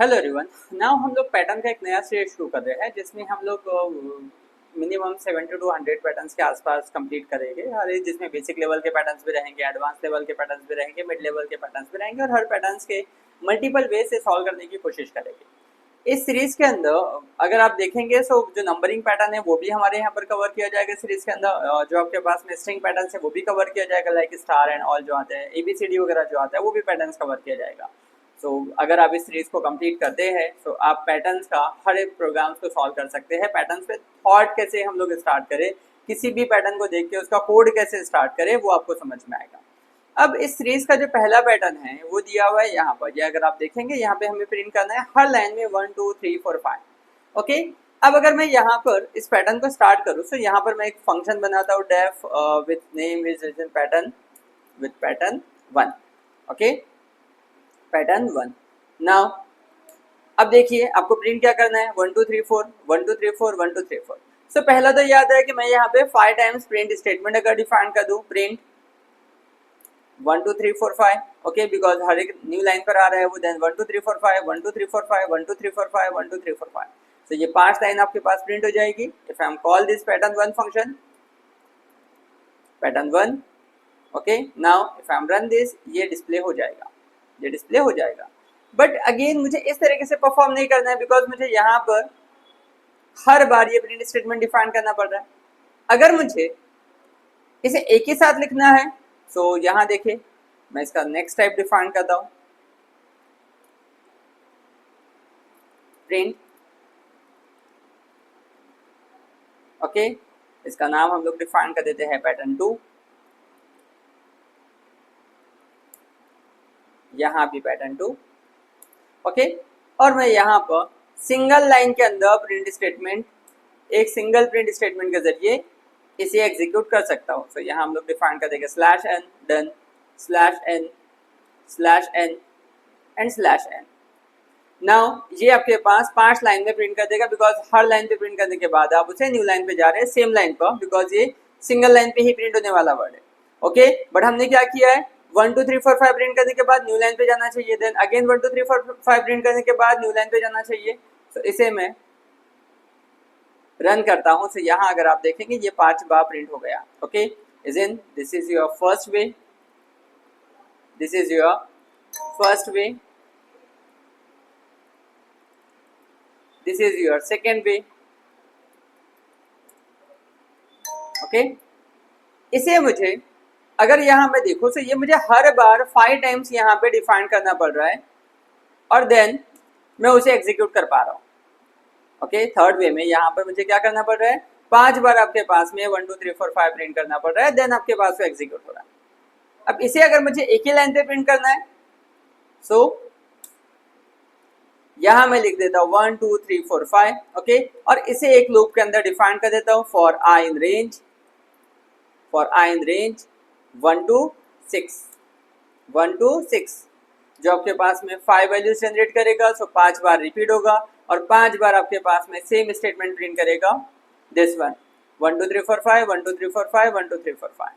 Hello everyone. Now हम लोग pattern का एक नया सीरीज शुरू कर रहे हैं जिसमें हम लोग मिनिमम 70 टू 100 पैटर्न्स के आसपास कंप्लीट करेंगे। हर एक जिसमें बेसिक लेवल के पैटर्न्स भी रहेंगे, एडवांस लेवल के पैटर्न्स भी रहेंगे, मिड लेवल के पैटर्न्स भी रहेंगे और हर पैटर्न्स के मल्टीपल वे से सॉल्व करने की कोशिश करेंगे। इस सीरीज के अंदर अगर आप देखेंगे तो जो नंबरिंग पैटर्न है वो भी हमारे यहाँ पर कवर किया जाएगा। सीरीज के अंदर जो आपके पास में स्ट्रिंग पैटर्न है वो भी कवर किया जाएगा, लाइक स्टार एंड ऑल जो आते हैं, ABCD वगैरह जो आता है वो भी पैटर्न्स कवर किया जाएगा। तो अगर आप इस सीरीज को कंप्लीट करते हैं तो आप पैटर्न्स का हर एक प्रोग्राम्स को सॉल्व कर सकते हैं। पैटर्न्स पे थॉट कैसे हम लोग स्टार्ट करें, किसी भी पैटर्न को देख के उसका कोड कैसे स्टार्ट करें, वो आपको समझ में आएगा। अब इस सीरीज का जो पहला पैटर्न है वो दिया हुआ है यहाँ पर। ये अगर आप देखेंगे यहाँ पे हमें प्रिंट करना है हर लाइन में 1 2 3 4 5। ओके, अब अगर मैं यहाँ पर इस पैटर्न को स्टार्ट करूँ तो यहाँ पर मैं एक फंक्शन बनाता हूँ, def with name is pattern with pattern 1। Okay, pattern 1। Now अब देखिए आपको प्रिंट क्या करना है, 1 2 3 4 1 2 3 4 1 2 3 4। सो पहला तो याद है कि मैं यहाँ पे 5 टाइम्स प्रिंट स्टेटमेंट अगर डिफाइन कर दूं, प्रिंट 1 2 3 4 5। ओके, बिकॉज हर एक न्यू लाइन पर आ रहा है वो, देन 1 2 3 4 5 1 2 3 4 5 1 2 3 4 5 1 2 3 4 5। तो ये 5 लाइन आपके पास प्रिंट हो जाएगी। If I M call this pattern 1 function, pattern 1। Okay, now if I am run this, ये डिस्प्ले हो जाएगा, ये डिस्प्ले हो जाएगा। बट अगेन मुझे इस तरीके से परफॉर्म नहीं करना है, बिकॉज मुझे यहाँ पर हर बार ये प्रिंट स्टेटमेंट डिफाइन करना पड़ रहा है। अगर मुझे इसे एक ही साथ लिखना है तो यहाँ देखिए मैं इसका नेक्स्ट टाइप डिफाइन करता हूँ, प्रिंट। ओके, इसका नाम हम लोग डिफाइन कर देते हैं पैटर्न 2। यहाँ भी पैटर्न 2। ओके, और मैं यहाँ पर सिंगल लाइन के अंदर प्रिंट स्टेटमेंट, एक सिंगल प्रिंट स्टेटमेंट के जरिए इसे एग्जीक्यूट कर सकता हूँ। तो यहाँ हम लोग डिफाइन कर देंगे /n done /n and /n। Now ये आपके पास 5 लाइन में प्रिंट कर देगा, बिकॉज हर लाइन पे प्रिंट करने के बाद आप उसे न्यू लाइन पे जा रहे हैं, सेम लाइन पर, बिकॉज ये सिंगल लाइन पे ही प्रिंट होने वाला वर्ड है। ओके, बट हमने क्या किया है, 1 2 3 4 5 प्रिंट करने के बाद न्यू लाइन पे जाना चाहिए, देन अगेन 1 2 3 4 5 प्रिंट करने के बाद न्यू लाइन पे जाना चाहिए। तो इसे मैं रन करता हूँ। तो यहाँ अगर आप देखेंगे ये 5 बार प्रिंट हो गया। Okay, is in this is your first way, this is your first way, this is your second way. Okay, इसे मुझे अगर यहाँ मैं देखूँ तो ये मुझे हर बार 5 टाइम्स यहाँ पे डिफाइन करना पड़ रहा है और देन मैं उसे एग्जीक्यूट कर पा रहा हूँ। ओके, थर्ड वे में यहाँ पर मुझे क्या करना पड़ रहा है, 5 बार आपके पास में 1 2 3 4 5 प्रिंट करना पड़ रहा है, देन आपके पास वो एग्जीक्यूट हो रहा है। अब इसे अगर मुझे एक ही लाइन पे प्रिंट करना है, सो यहाँ मैं लिख देता हूँ 1 2 3 4 5। ओके, और इसे एक लूप के अंदर डिफाइन कर देता हूँ, for I in range 1 to 6 जो आपके पास में 5 वैल्यूज जनरेट करेगा। सो 5 बार रिपीट होगा और 5 बार आपके पास में सेम स्टेटमेंट प्रिंट करेगा, this one 1 2 3 4 5 1 2 3 4 5 1 2 3 4 5।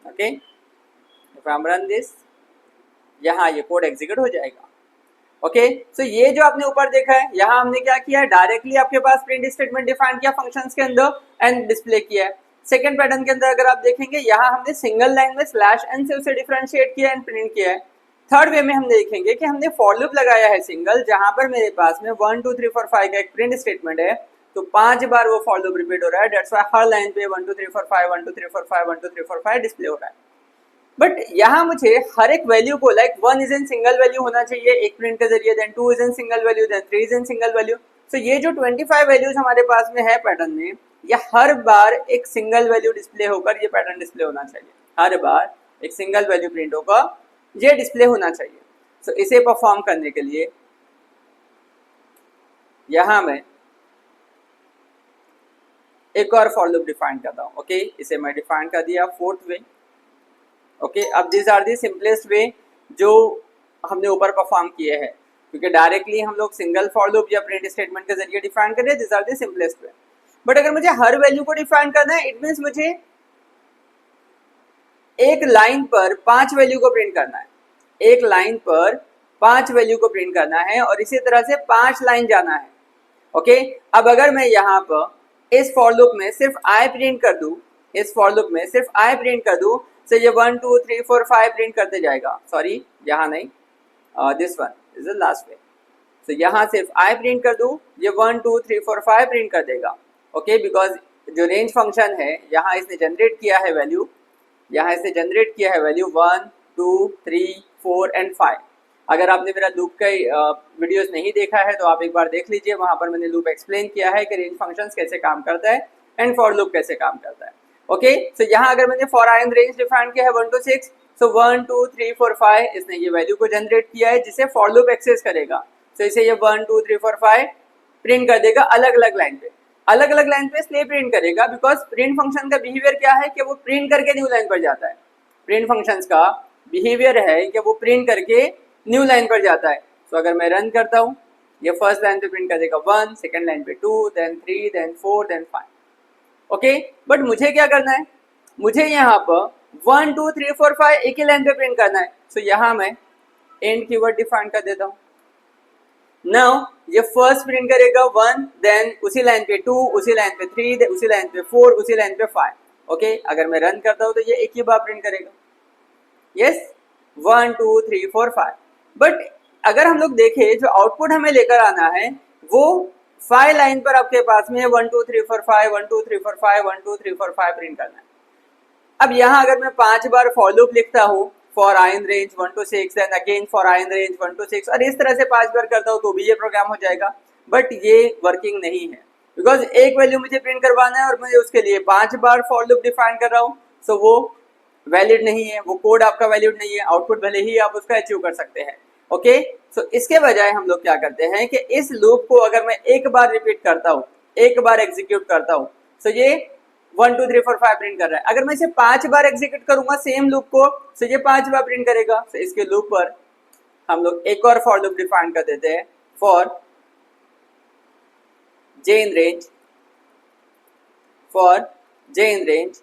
Okay, if I am run this, यहाँ ये कोड एग्जीक्यूट हो जाएगा। ओके, सो ये जो आपने ऊपर देखा है, यहाँ हमने क्या किया है, डायरेक्टली आपके पास प्रिंट स्टेटमेंट डिफाइन किया फंक्शंस के अंदर एंड डिस्प्ले किया है। सेकंड पैटर्न के अंदर अगर आप देखेंगे, यहाँ हमने सिंगल लाइन में /n से उसे डिफरेंशिएट किया एंड प्रिंट किया है। थर्ड वे में हम देखेंगे कि हमने फॉर लूप लगाया है सिंगल, जहां पर मेरे पास में 1 2 3 4 5 का एक प्रिंट स्टेटमेंट है, तो 5 बार वो फॉर लूप रिपीट हो रहा है। दैट्स व्हाई हर लाइन पे 1 2 3 4 5 1 2 3 4 5 1 2 3 4 5 डिस्प्ले हो रहा है। बट यहाँ मुझे हर एक वैल्यू को, like 1 is in single value होना चाहिए एक प्रिंट के जरिए, then 2 is in single value, then 3 is in single value. तो ये जो 25 वैल्यूज हमारे पास में है पैटर्न में, ये हर बार एक सिंगल वैल्यू डिस्प्ले होकर ये पैटर्न डिस्प्ले होना चाहिए, हर बार एक सिंगल वैल्यू प्रिंट होकर ये डिस्प्ले होना चाहिए। तो इसे परफॉर्म करने के लिए यहाँ मैं एक और फॉर लूप डिफाइन करता हूँ। ओके, इसे मैं डिफाइन कर दिया फोर्थ वे। ओके, अब this are the simplest way जो हमने ऊपर परफॉर्म किए हैं, क्योंकि डायरेक्टली हम लोग सिंगल फॉर लूप या प्रिंट स्टेटमेंट के जरिए डिफाइन कर रहे हैं। This are the simplest way. But अगर मुझे हर वैल्यू को डिफाइन करना है, इट मीन्स मुझे एक लाइन पर 5 वैल्यू को प्रिंट करना है, एक लाइन पर 5 वैल्यू को प्रिंट करना है और इसी तरह से 5 लाइन जाना है। ओके, अब अगर मैं यहाँ पर इस फॉर लूप में सिर्फ आई प्रिंट कर दूं, इस फॉर लूप में सिर्फ आई प्रिंट कर दूं, तो ये 1 2 3 4 5 प्रिंट करते जाएगा। सॉरी, यहाँ नहीं, this one is the last way. तो यहाँ सिर्फ आई प्रिंट कर दूं, ये 1 2 3 4 5 प्रिंट कर देगा। ओके, बिकॉज जो रेंज फंक्शन है यहाँ इसने जनरेट किया है वैल्यू, यहाँ इसने जनरेट किया है वैल्यू 1 2 3 4 एंड 5। अगर आपने मेरा लूप का वीडियोस नहीं देखा है तो आप एक बार देख लीजिए, वहाँ पर मैंने लूप एक्सप्लेन किया है कि रेंज फंक्शंस कैसे काम करता है एंड फॉर लूप कैसे काम करता है। ओके, तो यहाँ अगर मैंने for I and range define किया है 1 to 6, सो 1 2 3 4 5 इसने ये वैल्यू को जनरेट किया है जिसे फॉर लूप एक्सेस करेगा। तो इसे ये 1 2 3 4 5 प्रिंट कर देगा अलग अलग लाइन पे, अलग अलग लाइन पे इसलिए प्रिंट करेगा बिकॉज प्रिंट फंक्शन का बिहेवियर क्या है कि वो प्रिंट करके न्यू लाइन पर जाता है। प्रिंट फंक्शंस का बिहेवियर है कि वो प्रिंट करके न्यू लाइन पर जाता है। तो अगर मैं रन करता हूँ, ये फर्स्ट लाइन पे प्रिंट कर देगा 1, सेकेंड लाइन पे 2, then 3, then 4, then 5। Okay, but मुझे क्या करना है, मुझे यहाँ पर 1 2 3 4 5 एक ही लाइन पे प्रिंट करना है। तो यहाँ मैं एंड कीवर्ड डिफाइन कर देता हूँ। नाउ ये फर्स्ट प्रिंट करेगा 1, देन उसी लाइन पे 2, उसी लाइन पे 3, उसी लाइन पे 4, उसी लाइन पे 5। ओके, अगर मैं रन करता हूँ तो ये एक ही बार प्रिंट करेगा, यस 1 2 3 4 5। बट अगर हम लोग देखें जो आउटपुट हमें लेकर आना है वो 5 लाइन पर आपके पास में 1 2 3 4 5 1 2 3 4 5 1 2 3 4 5 प्रिंट करना है। अब यहाँ अगर मैं 5 बार फॉर लूप लिखता हूँ for I in range 1 to 6 and again for I in range 1 to 6 और इस तरह से 5 बार करता हूँ तो भी ये प्रोग्राम हो जाएगा, बट ये वर्किंग नहीं है बिकॉज एक वैल्यू मुझे प्रिंट करवाना है और मुझे उसके लिए 5 बार फॉर लूप डिफाइन कर रहा हूँ। सो वो वैलिड नहीं है, वो कोड आपका वैलिड नहीं है, आउटपुट भले ही आप उसका अचीव कर सकते हैं। ओके, सो इसके बजाय हम लोग क्या करते हैं कि इस लूप को अगर मैं एक बार रिपीट करता हूँ, एक बार एग्जीक्यूट करता हूँ, तो ये 1 2 3 4 5 प्रिंट कर रहा है। अगर मैं इसे 5 बार एग्जीक्यूट करूंगा सेम लूप को, तो ये 5 बार प्रिंट करेगा। तो इसके लूप पर हम लोग एक और फॉर लूप डिफाइन कर देते हैं, for J in range, for J in range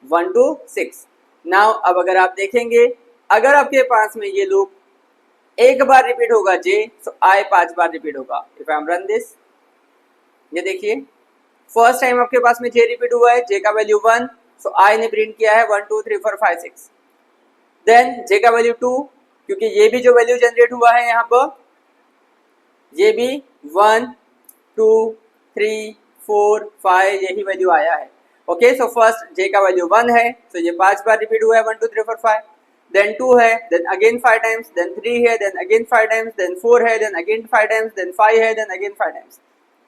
1 to 6। Now अब अगर आप देखेंगे, अगर आपके पास में ये लूप एक बार रिपीट होगा जे, तो आई 5 बार रिपीट होगा। If I am run this, ये देखिए फर्स्ट टाइम आपके पास में जे रिपीट हुआ है, जे का वैल्यू 1, सो आई ने प्रिंट किया है 1 2 3 4 5 6। देन जे का वैल्यू 2, क्योंकि ये भी जो वैल्यू जनरेट हुआ है यहाँ पर ये भी 1 2 3 4 5 यही वैल्यू आया है। ओके, सो फर्स्ट जे का वैल्यू 1 है, तो ये 5 बार रिपीट हुआ है 1 2 3 4 5। देन 2 है, देन अगेन 5 टाइम्स, देन 3 है, देन अगेन 5 टाइम्स, देन 4 है, देन अगेन 5 टाइम्स, देन 5 है, देन अगेन 5 टाइम्स।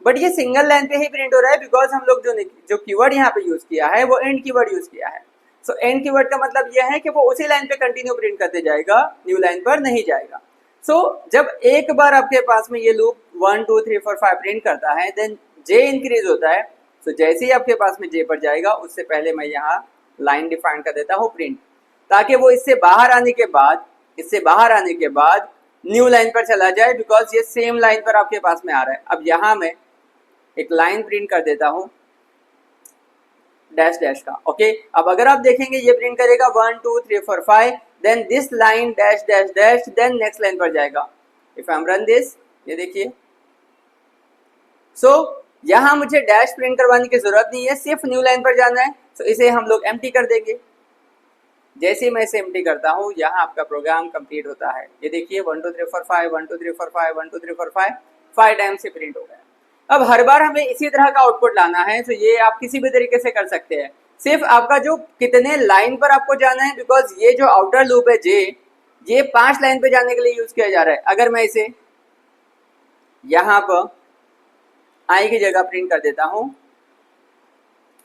बट ये सिंगल लाइन पे ही प्रिंट हो रहा है बिकॉज हम लोग जो कीवर्ड यहाँ पे यूज किया है वो एंड कीवर्ड यूज किया है। सो एंड कीवर्ड का मतलब ये है कि वो उसी लाइन पे कंटिन्यू प्रिंट करते जाएगा, न्यू लाइन पर नहीं जाएगा। सो जब एक बार आपके पास में ये लूप 1 2 3 4 5 प्रिंट करता है, देन जे इंक्रीज होता है। तो जैसे ही आपके पास में जे पर जाएगा उससे पहले मैं यहाँ लाइन डिफाइन कर देता हूँ प्रिंट, ताकि वो इससे बाहर आने के बाद न्यू लाइन पर चला जाए बिकॉज ये सेम लाइन पर आपके पास में आ रहा है। अब यहाँ मैं एक लाइन प्रिंट कर देता हूँ डैश डैश का। ओके, अब अगर आप देखेंगे ये प्रिंट करेगा 1 2 3 4 5, then this line dash dash dash, then next line पर जाएगा। If I am run this, ये देखिए सो यहाँ मुझे डैश प्रिंट करवाने की जरूरत नहीं है, सिर्फ न्यू लाइन पर जाना है। तो इसे हम लोग एम्प्टी कर देंगे। जैसे ही मैं इसे एम्प्टी करता हूँ यहाँ आपका प्रोग्राम कंप्लीट होता है। ये देखिए 1 2 3 4 5 1 2 3 4 5 1 2 3 4 5 5 टाइम्स से प्रिंट हो गया। अब हर बार हमें इसी तरह का आउटपुट लाना है, तो ये आप किसी भी तरीके से कर सकते हैं। सिर्फ आपका जो कितने लाइन पर आपको जाना है, बिकॉज ये जो आउटर लूप है जे, ये 5 लाइन पे जाने के लिए यूज किया जा रहा है। अगर मैं इसे यहाँ पर आई की जगह प्रिंट कर देता हूँ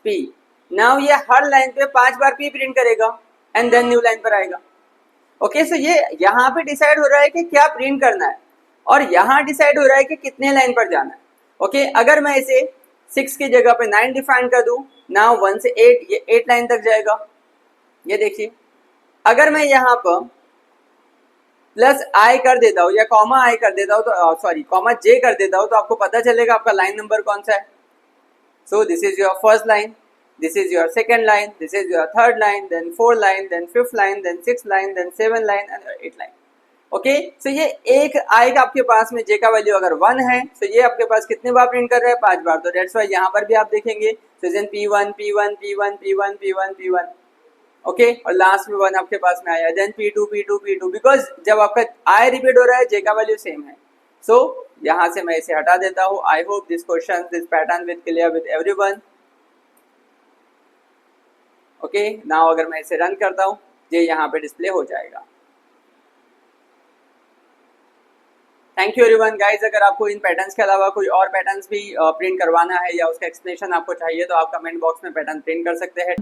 पी, नाउ ये हर लाइन पे 5 बार पी प्रिंट करेगा एंड देन न्यू लाइन पर आएगा। ओके, सो ये यहाँ पे डिसाइड हो रहा है कि क्या प्रिंट करना है और यहाँ डिसाइड हो रहा है कि कितने लाइन पर जाना है। ओके, अगर मैं इसे 6 की जगह पे 9 डिफाइन कर दूं, नाउ 1 से 8, ये 8 लाइन तक जाएगा। ये देखिए अगर मैं यहाँ पर प्लस आई कर देता हूँ या कॉमा आई कर देता हूँ तो सॉरी कॉमा जे कर देता हूँ, तो आपको पता चलेगा आपका लाइन नंबर कौन सा है। So this is your first line, this is your second line, this is your third line, then 4th line, then 5th line, then 6th line, then 7th line and 8th line. Okay, so ये एक आएगा आपके पास में, जे का value अगर 1 है तो ये आपके पास कितने बार प्रिंट कर रहा है, 5 बार। तो डेट्स वाई यहाँ पर भी आप देखेंगे season P1 P1 P1 P1 P1 P1, okay, और लास्ट में 1 आपके पास में आया, then P2 P2 P2, because जब आपका आई रिपीट हो रहा है जे का वैल्यू सेम है। सो यहाँ से मैं इसे हटा देता हूँ। I hope this question this pattern with clear with everyone. Okay, now अगर मैं इसे रन करता हूँ, ये यहाँ पे डिस्प्ले हो जाएगा। Thank you everyone guys. अगर आपको इन पैटर्न्स के अलावा कोई और पैटर्न्स भी प्रिंट करवाना है या उसका एक्सप्लेनेशन आपको चाहिए तो आप कमेंट बॉक्स में पैटर्न प्रिंट कर सकते हैं।